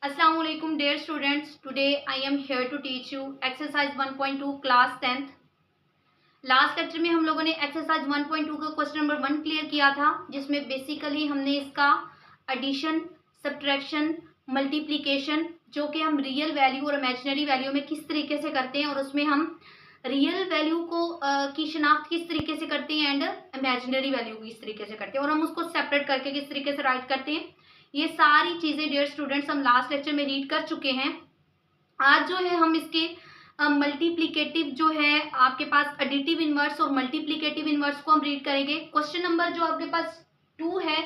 Assalamu alaikum dear students. Today I am here to teach you exercise 1.2 class 10th. Last lecture में हम लोगों ने exercise 1.2 का question number 1 clear किया था, जिसमें बेसिकली हमने इसका एडिशन, सब्ट्रैक्शन, मल्टीप्लिकेशन जो कि हम रियल वैल्यू और इमेजिनरी वैल्यू में किस तरीके से करते हैं और उसमें हम रियल वैल्यू को की शिनाख्त किस तरीके से करते हैं एंड इमेजिनरी वैल्यू को किस तरीके से करते हैं और हम उसको सेपरेट करके किस तरीके से राइट करते हैं, ये सारी चीज़ें डियर स्टूडेंट्स हम लास्ट लेक्चर में रीड कर चुके हैं। आज जो है हम इसके मल्टीप्लिकेटिव जो है आपके पास एडिटिव इनवर्स और मल्टीप्लिकेटिव इनवर्स को हम रीड करेंगे। क्वेश्चन नंबर जो आपके पास 2 है,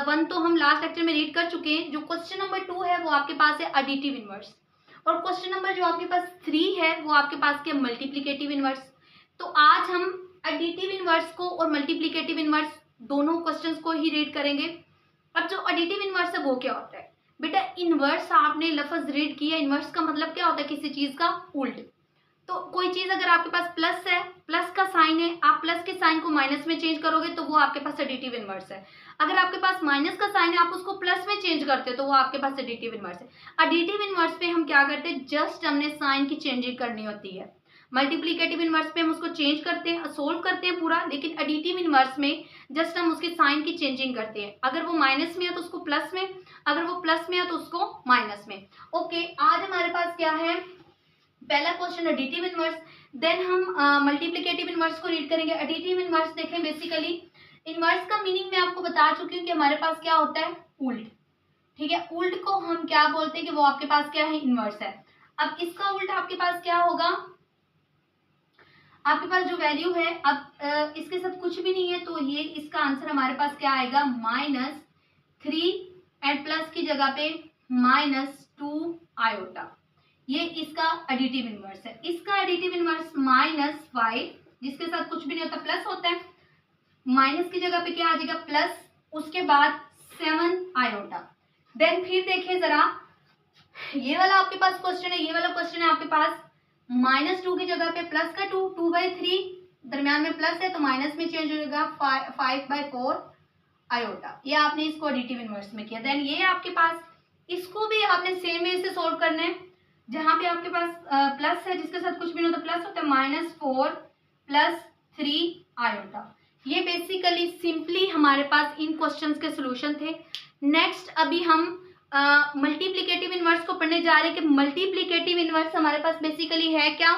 1 तो हम लास्ट लेक्चर में रीड कर चुके हैं। जो क्वेश्चन नंबर 2 है वो आपके पास है एडिटिव इनवर्स और क्वेश्चन नंबर जो आपके पास 3 है वो आपके पास के मल्टीप्लिकेटिव इनवर्स। तो आज हम एडिटिव इनवर्स को और मल्टीप्लिकेटिव इनवर्स दोनों क्वेश्चंस को ही रीड करेंगे। अब जो एडिटिव इनवर्स है वो क्या होता है बेटा? इनवर्स आपने लफ्ज रीड किया, इनवर्स का मतलब क्या होता है? किसी चीज का उल्ट। तो कोई चीज अगर आपके पास प्लस है, प्लस का साइन है, आप प्लस के साइन को माइनस में चेंज करोगे तो वो आपके पास एडिटिव इनवर्स है। अगर आपके पास माइनस का साइन है, आप उसको प्लस में चेंज करते हो तो वो आपके पास एडिटिव इनवर्स है। एडिटिव इनवर्स पे हम क्या करते हैं? जस्ट हमने साइन की चेंजिंग करनी होती है। मल्टीप्लिकेटिव इनवर्स पे हम उसको चेंज करते हैं, सोल्व करते हैं पूरा, लेकिन एडिटिव इनवर्स में जस्ट हम उसके साइन की चेंजिंग करते हैं। अगर वो माइनस में है तो उसको प्लस में, अगर वो प्लस में है तो उसको माइनस में। ओके, आज हमारे पास क्या है? पहला क्वेश्चन एडिटिव इनवर्स, देन हम मल्टीप्लिकेटिव इनवर्स को रीड करेंगे। एडिटिव इनवर्स देखें, बेसिकली इनवर्स का मीनिंग मैं आपको बता चुकी हूँ कि हमारे पास क्या होता है? उल्ट। ठीक है, उल्ट को हम क्या बोलते हैं कि वो आपके पास क्या है? इनवर्स है। अब इसका उल्ट आपके पास क्या होगा? आपके पास जो वैल्यू है, अब इसके साथ कुछ भी नहीं है तो ये इसका आंसर हमारे पास क्या आएगा? -3 एंड प्लस की जगह पे -2 आयोटा। ये इसका एडिटिव इनवर्स है। इसका एडिटिव इनवर्स -5, जिसके साथ कुछ भी नहीं होता, प्लस होता है। माइनस की जगह पे क्या आ जाएगा? प्लस, उसके बाद 7 आयोटा। देन फिर देखिए जरा, ये वाला आपके पास क्वेश्चन है, ये वाला क्वेश्चन है आपके पास -2 की जगह पे प्लस का 2/3, दरम्यान में प्लस है तो माइनस में चेंज हो जाएगा 5/4 आयोटा। ये आपने इसको एडिटिव इनवर्स में किया। देन ये आपके पास, इसको भी आपने सेम वे से सोल्व करना है। जहां पे आपके पास प्लस है, जिसके साथ कुछ भी नहीं होता प्लस होता है, -4 + 3 आयोटा। ये बेसिकली सिंपली हमारे पास इन क्वेश्चंस के सॉल्यूशन थे। नेक्स्ट अभी हम मल्टीप्लिकेटिव इनवर्स को पढ़ने जा रहे हैं कि मल्टीप्लिकेटिव इनवर्स हमारे पास बेसिकली है क्या?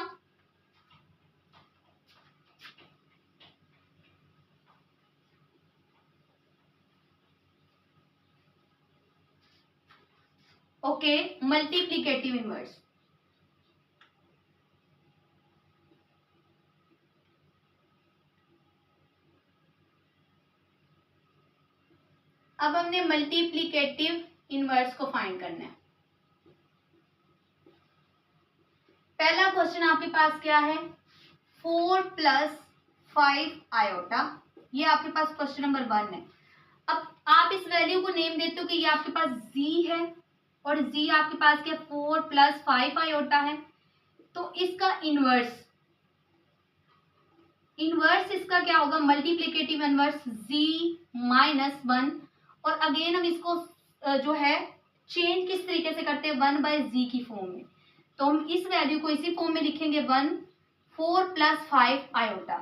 Okay, multiplicative inverse. अब हमने मल्टीप्लिकेटिव इनवर्स को फाइंड करना है। पहला क्वेश्चन आपके पास क्या है? 4 + 5 आयोटा। ये आपके पास क्वेश्चन नंबर 1 है। अब आप इस वैल्यू को नेम देते हो कि ये आपके पास z है और z आपके पास क्या? 4 + 5 आयोटा है। तो इसका इनवर्स इसका क्या होगा? Multiplicative inverse z - 1। और अगेन हम इसको जो है चेंज किस तरीके से करते हैं? 1/z की फॉर्म में। तो हम इस वैल्यू को इसी फॉर्म में लिखेंगे 4 + 5 आयोटा।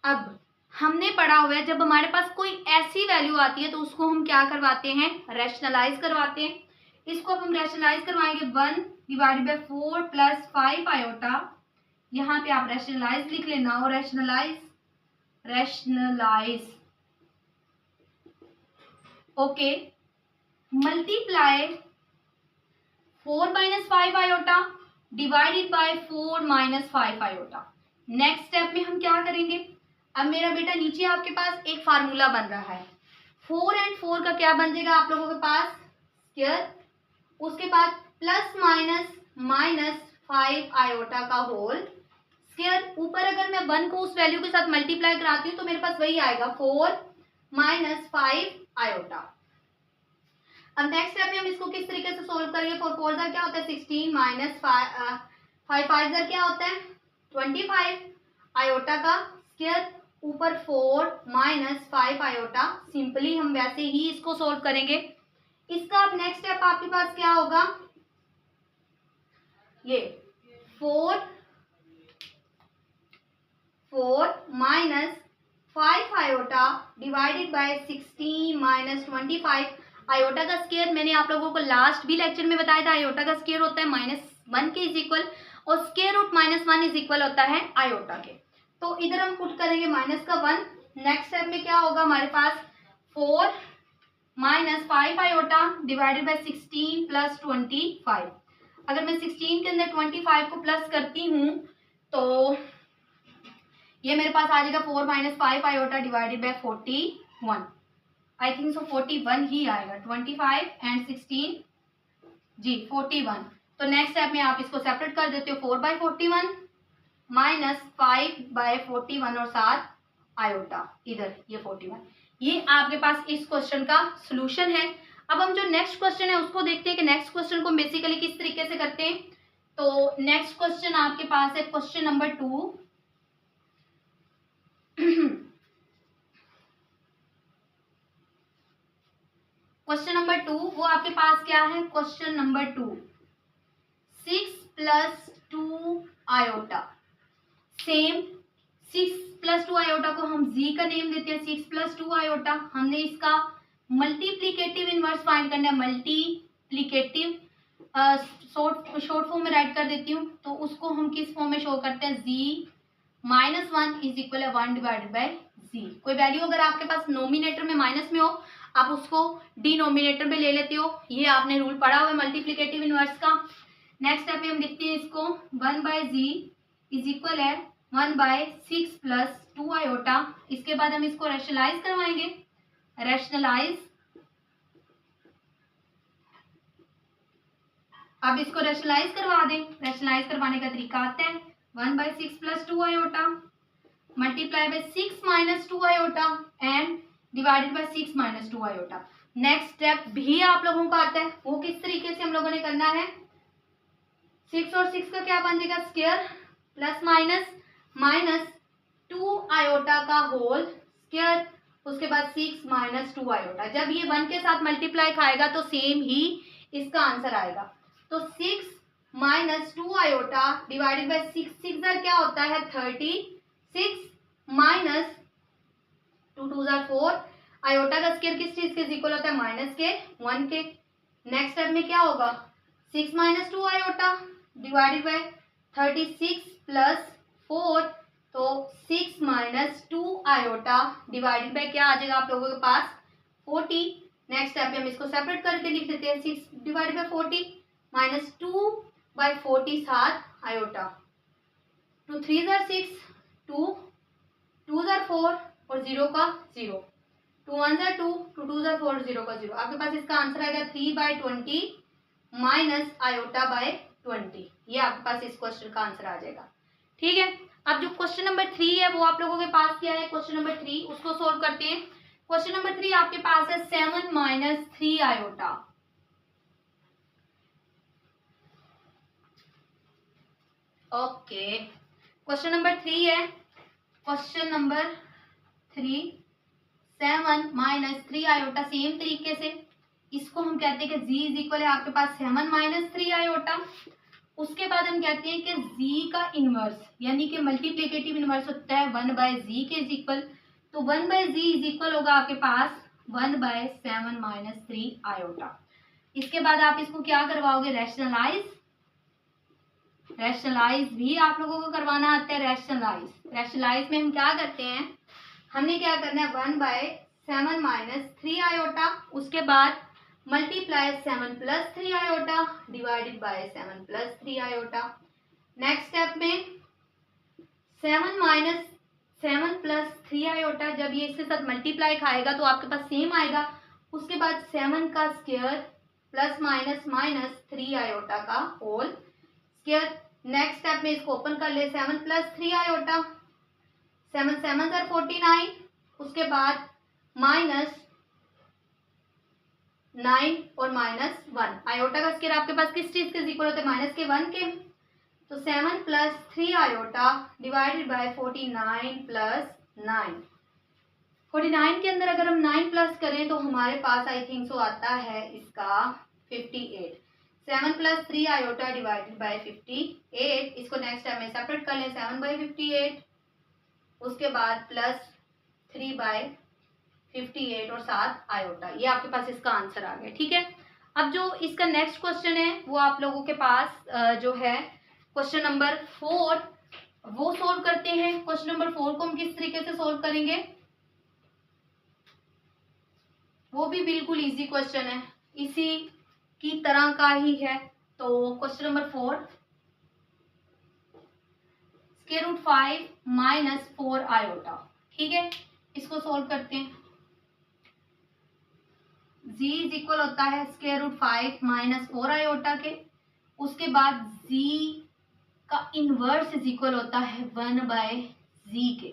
अब हमने पढ़ा हुआ है, जब हमारे पास कोई ऐसी वैल्यू आती है तो उसको हम क्या करवाते हैं? रैशनलाइज करवाते हैं। इसको अब हम रैशनलाइज करवाएंगे 1/4 + 5 आयोटा। यहाँ पे आप रैशनलाइज लिख लेना, और rationalize okay, multiply 4 - 5 iota divided by 4 - 5 iota. Next step में हम क्या करेंगे? अब मेरा बेटा नीचे आपके पास एक फार्मूला बन रहा है। 4 और 4 का क्या बन जाएगा आप लोगों के पास? स्क्वायर। उसके बाद +/- 5 आयोटा का होल स्क्वायर। ऊपर अगर मैं 1 को उस वैल्यू के साथ मल्टीप्लाई कराती हूँ तो मेरे पास वही आएगा 4 - 5 आयोटा। अब नेक्स्ट स्टेप में हम इसको किस तरीके से सोल्व करेंगे? 4 4 क्या होता है? 16 - 5 5 क्या होता है? 25 आयोटा का स्क्वायर, ऊपर 4 - 5 आयोटा। सिंपली हम वैसे ही इसको सोल्व करेंगे। इसका अब नेक्स्ट स्टेप आपके पास क्या होगा, ये 4 minus 5 iota divided bye 16 minus 25। Iota का स्क्वायर मैंने आप लोगों को लास्ट भी लेक्चर में बताया था, आयोटा का स्क्वायर होता है -1 के इज इक्वल, और स्क्वायर रूट -1 इज इक्वल होता है आयोटा के। तो इधर हम पुट करेंगे -1। नेक्स्ट स्टेप में क्या होगा हमारे पास, 4 minus 5 iota divided bye 16 plus 25। अगर मैं 16 के अंदर 25 को प्लस करती हूँ तो ये मेरे पास आ जाएगा 4 minus 5 iota divided bye 41। I think so 41 ही आएगा, 25 एंड 16 जी 41। तो नेक्स्ट स्टेप में आप इसको सेपरेट कर देते हो, 4/41 माइनस 5/41 और साथ आयोटा इधर ये 41। ये आपके पास इस क्वेश्चन का सोल्यूशन है। अब हम जो नेक्स्ट क्वेश्चन है उसको देखते हैं कि नेक्स्ट क्वेश्चन को बेसिकली किस तरीके से करते हैं। तो नेक्स्ट क्वेश्चन आपके पास है क्वेश्चन नंबर 2। क्वेश्चन नंबर 2 वो आपके पास क्या है, question number 2 6 plus 2 iota. Same 6 plus 2 iota को हम जी का नेम देते हैं, 6 प्लस 2 आयोटा। हमने इसका मल्टीप्लीकेटिव इनवर्स फाइंड करना है, मल्टीप्लीकेटिव शॉर्ट फॉर्म में राइट कर देती हूँ। तो उसको हम किस फॉर्म में शो करते हैं, जी -1 इज इक्वल है 1 डिवाइडेड बाय जी। कोई वैल्यू अगर आपके पास नोमिनेटर में माइनस में हो आप उसको डिनोमिनेटर में ले लेते हो, ये आपने रूल पढ़ा हुआ है मल्टीप्लीकेटिव इनवर्स का। नेक्स्ट स्टेप में हम लिखते हैं इसको 1/g इज इक्वल है 1/6 प्लस 2 आयोटा। इसके बाद हम इसको रैशनलाइज करवाएंगे, रैशनलाइज। अब इसको रैशनलाइज करवा दें, रैशनलाइज करवाने का तरीका आता है 1/6 plus 2 iota multiply by 6 minus 2 iota and divided by 6 minus 2 iota. Next step भी आप लोगों का आता है, वो किस तरीके से हम लोगों ने करना है, 6 और 6 का क्या बन जाएगा स्क्वायर प्लस माइनस 2 आयोटा का होल स्क्वायर, उसके बाद 6 माइनस 2 आयोटा। जब ये 1 के साथ मल्टीप्लाई खाएगा तो सेम ही इसका आंसर आएगा। तो 6 माइनस 2 आयोटा डिवाइडेड बाय 6 क्या होता है 36 माइनस 2 2 4। आयोटा का स्क्वायर किस चीज के इक्वल होता है, माइनस के 1 के। नेक्स्ट स्टेप में क्या होगा, 6 minus 2 iota divided bye 36 plus 4। तो 6 माइनस 2 आयोटा डिवाइडेड बाय क्या आ जाएगा आप लोगों के पास 40। नेक्स्ट स्टेप में हम इसको सेपरेट करके लिख देते हैं, 6 डिवाइडेड बाय 40 माइनस 2/40 साथ आयोटा। 2 3 6, 2 2 4 और 0 का 0, 2 1 2, 2 2 4, 0 का 0। आपके पास इसका आंसर आएगा 3/20 माइनस आयोटा बाय 20। ये आपके पास इस क्वेश्चन का आंसर आ जाएगा। ठीक है, अब जो क्वेश्चन नंबर 3 है वो आप लोगों के पास क्या है, क्वेश्चन नंबर 3 उसको सोल्व करते हैं। क्वेश्चन नंबर 3 आपके पास है 7 minus 3 iota. Okay, question number 3 है, question number 3 7 minus 3 iota. Same तरीके से इसको हम कहते हैं कि जी इज इक्वल है आपके पास 7 माइनस 3 आयोटा। उसके बाद हम कहते हैं कि जी का इनवर्स यानी कि मल्टीप्लिकेटिव इनवर्स होता है 1/जी के इज इक्वल। तो 1/जी इज इक्वल होगा आपके पास 1/7 माइनस 3 आयोटा। इसके बाद आप इसको क्या करवाओगे, रैशनलाइज। रैशनलाइज भी आप लोगों को करवाना आता है, रैशनलाइज में हम क्या करते हैं, हमने क्या करना है 1/7 माइनस 3 आयोटा, उसके बाद multiply 7 plus 3 iota divided bye 7 plus 3 iota. Next step में 7 प्लस 3 आयोटा, जब ये इसके साथ मल्टीप्लाई खाएगा तो आपके पास सेम आएगा। उसके बाद 7 का स्क्वायर प्लस माइनस 3 आयोटा का होल स्क्वायर। नेक्स्ट स्टेप में इसको ओपन कर ले, 7 प्लस 3 आयोटा, 7 7 49, उसके बाद -9 और -1। आयोटा का स्क्वायर आपके पास किस चीज के इक्वल होते हैं, माइनस के 1 के। तो 7 plus 3 iota divided bye 49 plus 9। 49 के अंदर अगर हम 9 प्लस करें तो हमारे पास आई थिंक सो आता है इसका 58। 7 प्लस 3 आयोटा डिवाइडेड बाय 58। इसको नेक्स्ट टाइम में सेपरेट कर लें, 7 बाई 58, उसके बाद प्लस 3 बाय 58 और 7 आयोटा। ये आपके पास इसका आंसर आ गया। ठीक है, अब जो इसका नेक्स्ट क्वेश्चन है वो आप लोगों के पास जो है क्वेश्चन नंबर 4 वो सोल्व करते हैं। क्वेश्चन नंबर 4 को हम किस तरीके से सोल्व करेंगे, वो भी बिल्कुल इजी क्वेश्चन है, इसी की तरह का ही है। तो question number 4, square root 5 minus 4 iota. ठीक है, इसको सोल्व करते हैं। z इज इक्वल होता है स्क्वायर रूट 5 माइनस 4 आयोटा के, उसके बाद z का इनवर्स इज इक्वल होता है 1 बाय z के।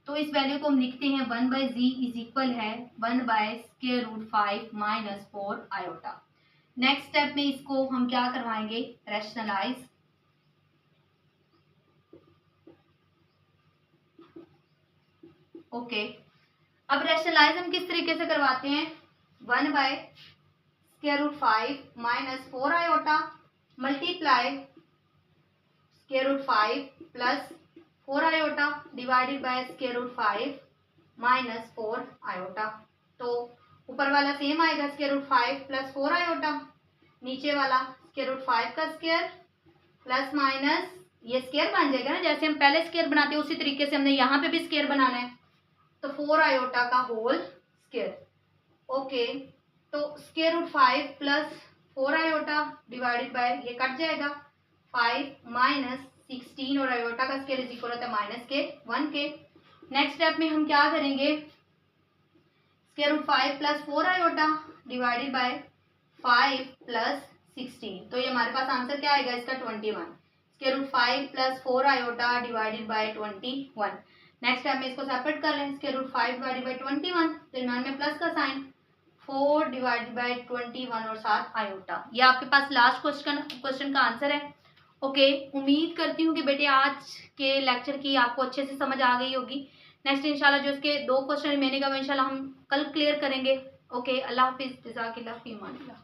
तो इस वैल्यू को हम लिखते हैं 1 बाय z इज इक्वल है 1 by square root 5 minus 4 iota. Next step में इसको हम क्या करवाएंगे, रैशनलाइज। ओके, अब रैशनलाइज हम किस तरीके से करवाते हैं, 1 by square root 5 minus 4 iota multiply square root 5 plus 4 iota divided by square root 5 minus 4 iota. तो ऊपर वाला सेम आएगा, स्क्वायर रूट 5 प्लस 4 आयोटा, नीचे वाला स्क्वायर रूट 5 का स्क्वायर प्लस माइनस ये स्क्वायर बन जाएगा ना, जैसे हम पहले स्क्वायर बनाते हैं उसी तरीके से हमने यहाँ पे भी स्क्वायर बनाना है। तो 4 आयोटा का होल स्क्वायर। ओके, तो square root 5 plus 4 iota divided by ये कट जाएगा 5 माइनस 16 और आयोटा का स्क्वायर इज इक्वल होता है माइनस के 1 के। नेक्स्ट स्टेप में हम क्या करेंगे, square root 5 plus 4 iota divided by 5 plus 16। तो ये हमारे पास आंसर क्या आएगा इसका 21। Square root 5 plus 4 iota divided by 21। Next time में इसको सेपरेट कर लें, स्क्वायर रूट 5 डिवाइडेड बाय 21, दरम्यान में प्लस का साइन, 4 डिवाइडेड बाय 21 और 7 आयोटा। ये आपके पास लास्ट क्वेश्चन का आंसर है। ओके, उम्मीद करती हूँ कि बेटे आज के लेक्चर की आपको अच्छे से समझ आ गई होगी। नेक्स्ट इंशाल्लाह जो इसके 2 क्वेश्चन रिमेनिंग है वो इंशाल्लाह हम कल क्लियर करेंगे। ओके, अल्लाह हाफिज़, जज़ाकिल्लाह फी अमानिल्लाह।